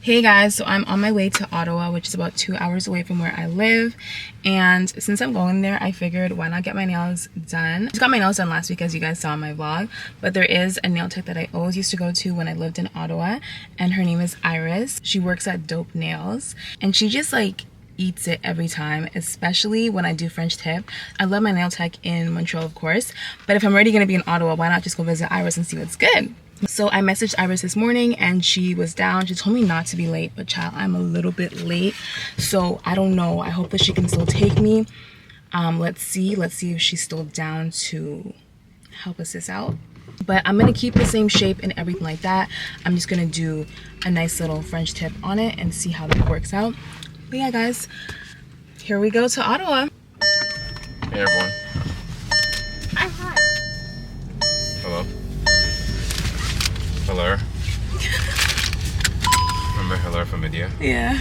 Hey guys, so I'm on my way to Ottawa, which is about 2 hours away from where I live, and since I'm going there, I figured why not get my nails done. I just got my nails done last week, as you guys saw in my vlog, but there is a nail tech that I always used to go to when I lived in Ottawa, and her name is Iris. She works at Dope Nails, and she just like eats it every time, especially when I do French tip. I love my nail tech in Montreal, of course, but if I'm already gonna be in Ottawa, why not just go visit Iris and see what's good? So I messaged Iris this morning and she was down. She told me not to be late, but child, I'm a little bit late, so I don't know. I hope that she can still take me. Let's see if she's still down to help assist out. But I'm gonna keep the same shape and everything like that. I'm just gonna do a nice little French tip on it and see how that works out. But yeah guys, here we go to Ottawa. Hey everyone. Hi. Hello. Hello. Remember hello from video? Yeah.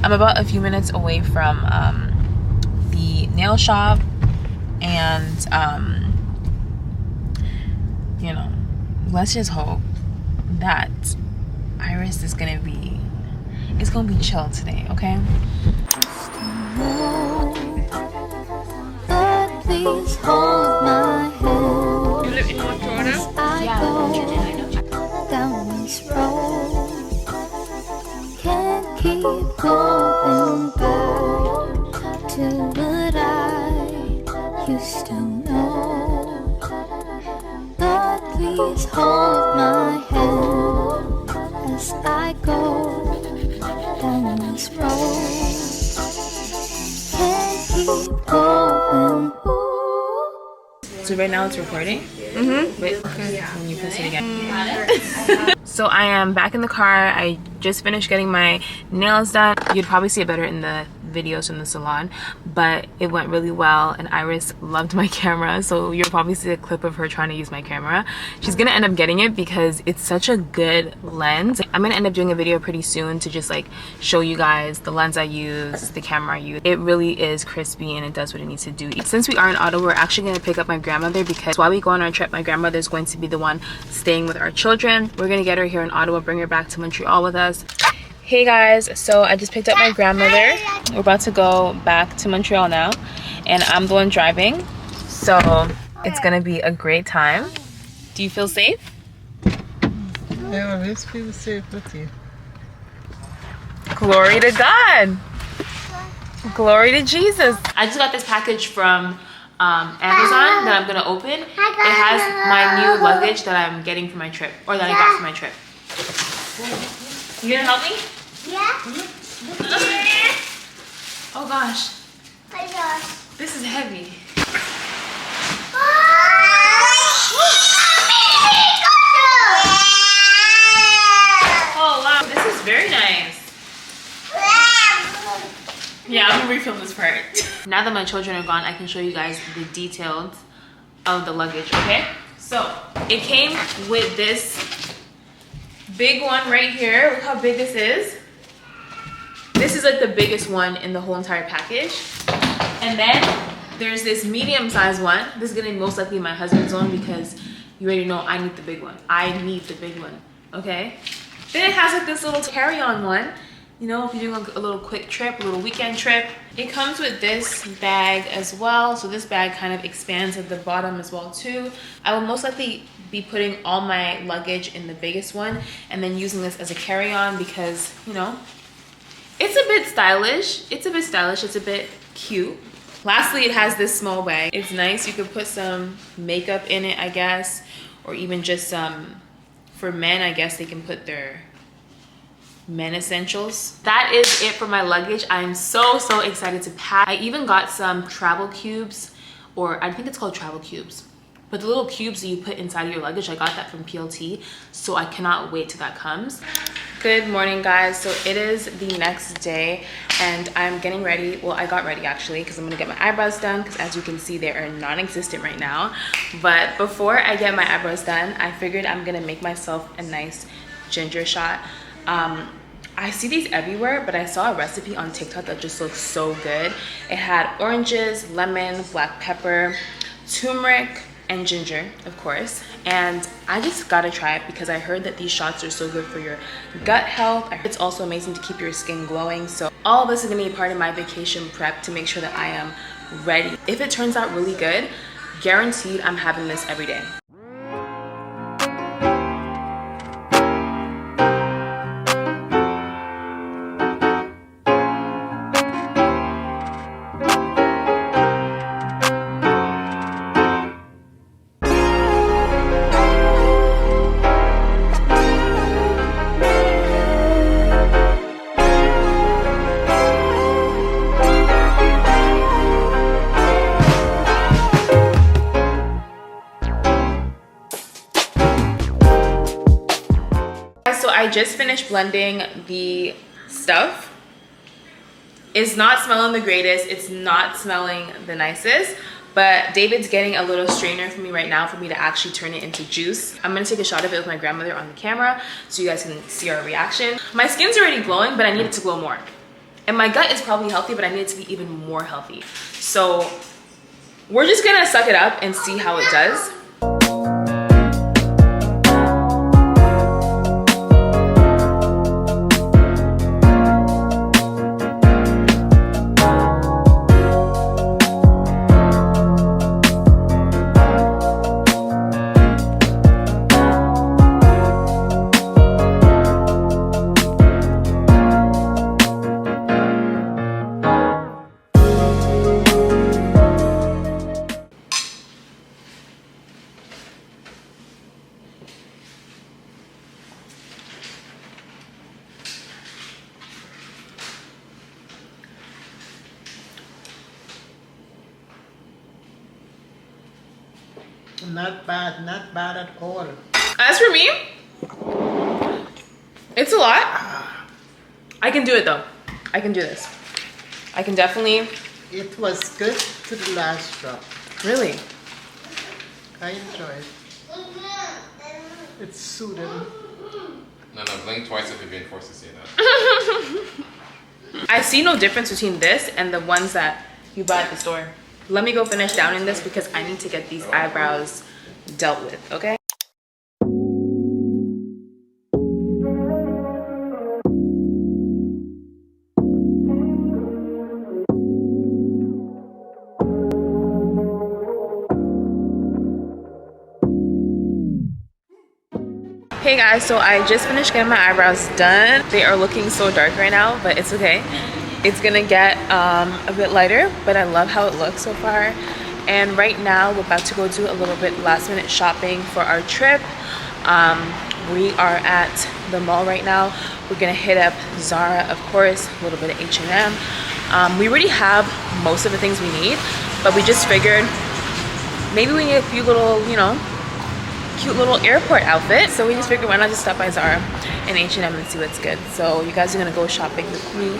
I'm about a few minutes away from the nail shop, and you know, let's just hope that Iris is gonna be, it's gonna be chill today, okay? Please hold my hand. You live in Montreal? Yeah, down this road. Can't keep going back to what I used to know. Lord, please hold my hand as I go down this road. Can't keep going. So right now it's recording. Wait, okay. When you press it again. So I am back in the car. I just finished getting my nails done. You'd probably see it better in the videos from the salon, but it went really well and Iris loved my camera, so you'll probably see a clip of her trying to use my camera. She's gonna end up getting it because it's such a good lens. I'm gonna end up doing a video pretty soon to just like show you guys the lens I use, the camera I use. It really is crispy and it does what it needs to do. Since we are in Ottawa, we're actually gonna pick up my grandmother because while we go on our trip, my grandmother is going to be the one staying with our children. We're gonna get her here in Ottawa, bring her back to Montreal with us. Hey guys, so I just picked up my grandmother. We're about to go back to Montreal now, and I'm the one driving, so it's gonna be a great time. Do you feel safe? I always feel safe with you. Glory to God. Glory to Jesus. I just got this package from Amazon that I'm gonna open. It has my new luggage that I'm getting for my trip, or that I got for my trip. You gonna help me? Yeah. Oh gosh, My gosh. this is heavy. Oh wow, this is very nice. Yeah, I'm gonna refilm this part. Now that my children are gone, I can show you guys the details of the luggage, okay? So, it came with this big one right here. Look how big this is. This is like the biggest one in the whole entire package. And then there's this medium-sized one. This is gonna be most likely my husband's one because you already know I need the big one. I need the big one, okay? Then it has like this little carry-on one. You know, if you're doing a little quick trip, a little weekend trip. It comes with this bag as well. So this bag kind of expands at the bottom as well too. I will most likely be putting all my luggage in the biggest one and then using this as a carry-on because, you know, it's a bit stylish. It's a bit cute. Lastly, it has this small bag. It's nice. You could put some makeup in it, I guess, or even just for men, I guess they can put their men essentials. That is it for my luggage. I'm so excited to pack. I even got some travel cubes, or I think it's called travel cubes, but the little cubes that you put inside of your luggage, I got that from PLT, so I cannot wait till that comes. Good morning guys. So it is the next day and I'm getting ready. Well, I got ready actually because I'm gonna get my eyebrows done because as you can see they are non-existent right now. But before I get my eyebrows done, I figured I'm gonna make myself a nice ginger shot. I see these everywhere, but I saw a recipe on TikTok that just looks so good. It had oranges, lemon, black pepper, turmeric, and ginger, of course. And I just gotta try it because I heard that these shots are so good for your gut health. I heard it's also amazing to keep your skin glowing. So all this is gonna be part of my vacation prep to make sure that I am ready. If it turns out really good, guaranteed I'm having this every day. So I just finished blending the stuff. It's not smelling the greatest. It's not smelling the nicest. But David's getting a little strainer for me right now for me to actually turn it into juice. I'm gonna take a shot of it with my grandmother on the camera so you guys can see our reaction. My skin's already glowing, but I need it to glow more. And my gut is probably healthy, but I need it to be even more healthy. So we're just gonna suck it up and see how it does. Not bad at all. As for me, it's a lot. I can do it though. I can do this. I can definitely. It was good to the last drop. Really? I enjoy it. It's soothing. No, blink twice if you're being forced to say that. I see no difference between this and the ones that you buy at the store. Let me go finish downing this because I need to get these eyebrows dealt with, okay? Hey guys, so I just finished getting my eyebrows done. They are looking so dark right now, but it's okay. It's gonna get a bit lighter, but I love how it looks so far. And right now we're about to go do a little bit last minute shopping for our trip. We are at the mall right now. We're gonna hit up Zara, of course, a little bit of H&M. We already have most of the things we need, but we just figured maybe we need a few little, you know, cute little airport outfit. So we just figured why not just stop by Zara and H&M and see what's good. So you guys are gonna go shopping with me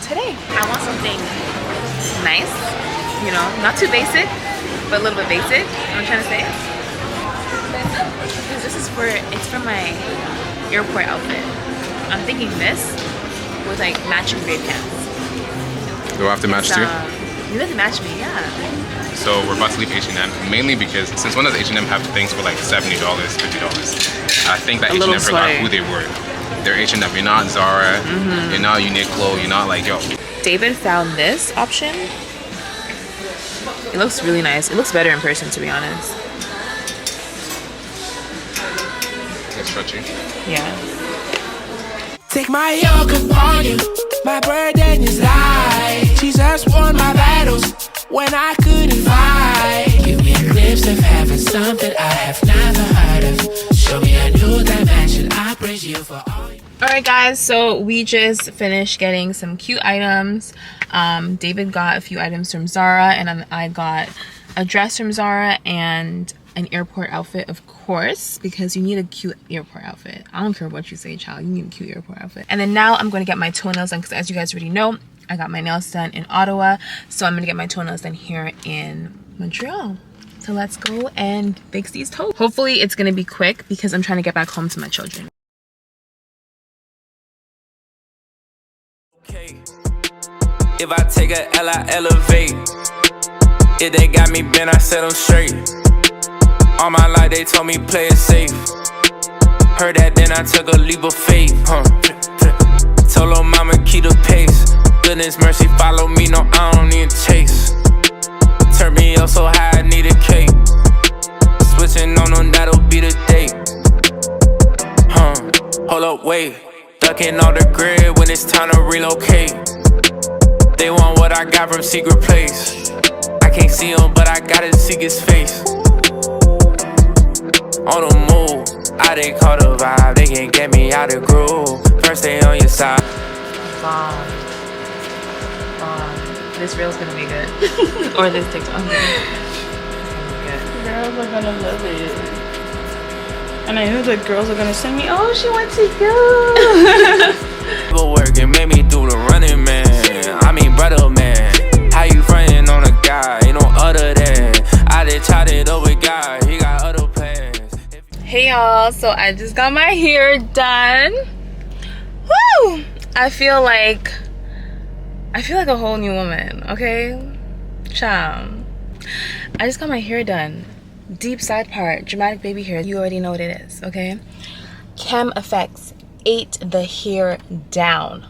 today. I want something nice, you know, not too basic, but a little bit basic. You know what I'm trying to say? Because this is it's for my airport outfit. I'm thinking this with like matching gray pants. Do I have to match too? You have to match me, yeah. So we're about to leave H&M, mainly because since when does H&M have things for like $70, $50? I think that H&M forgot who they were. They're H&M, you're not Zara, you're not Uniqlo, you're not like, yo. David found this option. It looks really nice. It looks better in person, to be honest. It's stretchy. Yeah. Take my yoke upon you, my burden is light. Jesus won my battles when I couldn't fight. Give me a glimpse of heaven, something I have never heard of. Show me a new dimension, I praise you for all. Alright guys, so we just finished getting some cute items. David got a few items from Zara, and I got a dress from Zara and an airport outfit, of course, because you need a cute airport outfit. I don't care what you say, child, you need a cute airport outfit. And then now I'm going to get my toenails done because, as you guys already know, I got my nails done in Ottawa, so I'm going to get my toenails done here in Montreal. So let's go and fix these toes. Hopefully it's going to be quick because I'm trying to get back home to my children. If I take a L, I elevate. If they got me bent, I set them straight. All my life they told me play it safe. Heard that, then I took a leap of faith. Told her mama keep the pace. Goodness mercy follow me, no I don't need to chase. Turn me up so high I need a cake. Switching on them, that'll be the date. Hold up, wait. Ducking all the grid when it's time to relocate. They want what I got from secret place. I can't see him, but I gotta see his face. On the move, I didn't call the vibe. They can't get me out the groove. First they on your side. Bomb. This reel's gonna be good. Or this TikTok. Good. Girls are gonna love it. And I know the girls are gonna send me, oh, she went to you. Go work and made me do the running, man. I mean, brother, man. How you frontin' on a guy? Ain't no other than. I did tried it over God. He got other plans. Hey y'all, so I just got my hair done. Woo! I feel like a whole new woman, okay? Child. I just got my hair done. Deep side part, dramatic baby hair. You already know what it is, okay? Cam Effects ate the hair down.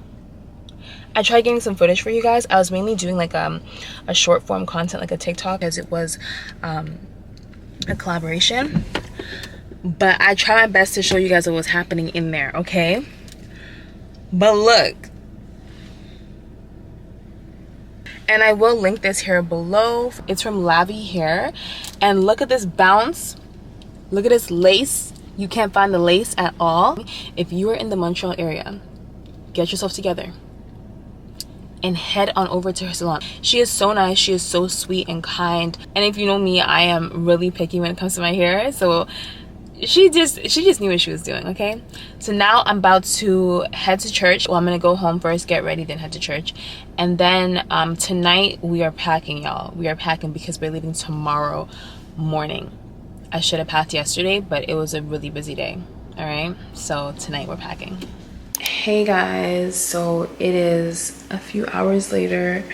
I tried getting some footage for you guys. I was mainly doing like a short form content, like a TikTok, as it was a collaboration. But I tried my best to show you guys what was happening in there, okay? But look. And I will link this hair below. It's from Lavi Hair. And look at this bounce. Look at this lace. You can't find the lace at all. If you are in the Montreal area, get yourself together and head on over to her salon. She is so nice. She is so sweet and kind. And if you know me, I am really picky when it comes to my hair. So she just knew what she was doing, okay? So now I'm about to head to church. Well, I'm gonna go home first, get ready, then head to church. And then tonight we are packing, y'all. We are packing because we're leaving tomorrow morning. I should have packed yesterday, but it was a really busy day, all right? So tonight we're packing. Hey guys, so it is a few hours later.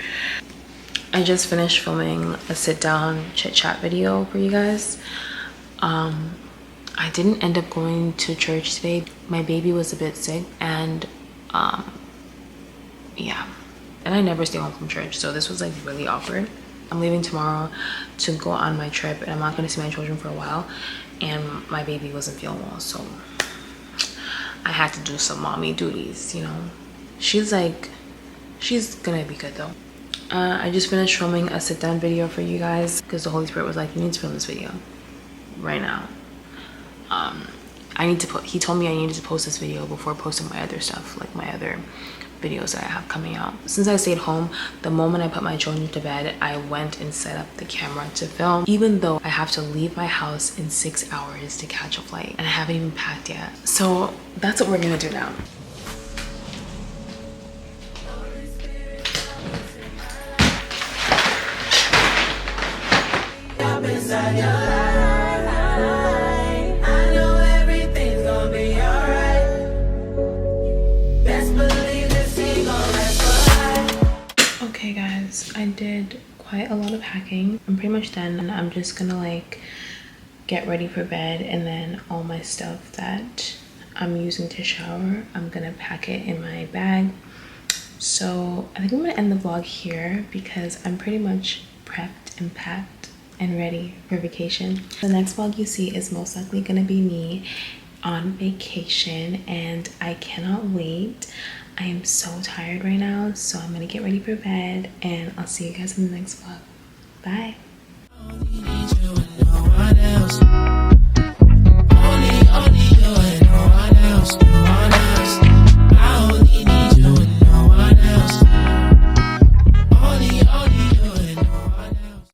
I just finished filming a sit down chit chat video for you guys. I didn't end up going to church today. My baby was a bit sick, and yeah, and I never stay home from church, so this was like really awkward. I'm leaving tomorrow to go on my trip, and I'm not going to see my children for a while, and my baby wasn't feeling well, so I had to do some mommy duties, you know. She's gonna be good though. I just finished filming a sit down video for you guys because the Holy Spirit was like, you need to film this video right now. He told me I needed to post this video before posting my other stuff, like my other videos that I have coming out. Since I stayed home, the moment I put my children to bed, I went and set up the camera to film, even though I have to leave my house in 6 hours to catch a flight, and I haven't even packed yet. So that's what we're gonna do now. Okay guys, I did quite a lot of packing. I'm pretty much done, and I'm just gonna like get ready for bed, and then all my stuff that I'm using to shower, I'm gonna pack it in my bag. So I think I'm gonna end the vlog here because I'm pretty much prepped and packed and ready for vacation. The next vlog you see is most likely gonna be me on vacation, and I cannot wait. I am so tired right now, so I'm gonna get ready for bed, and I'll see you guys in the next vlog. Bye.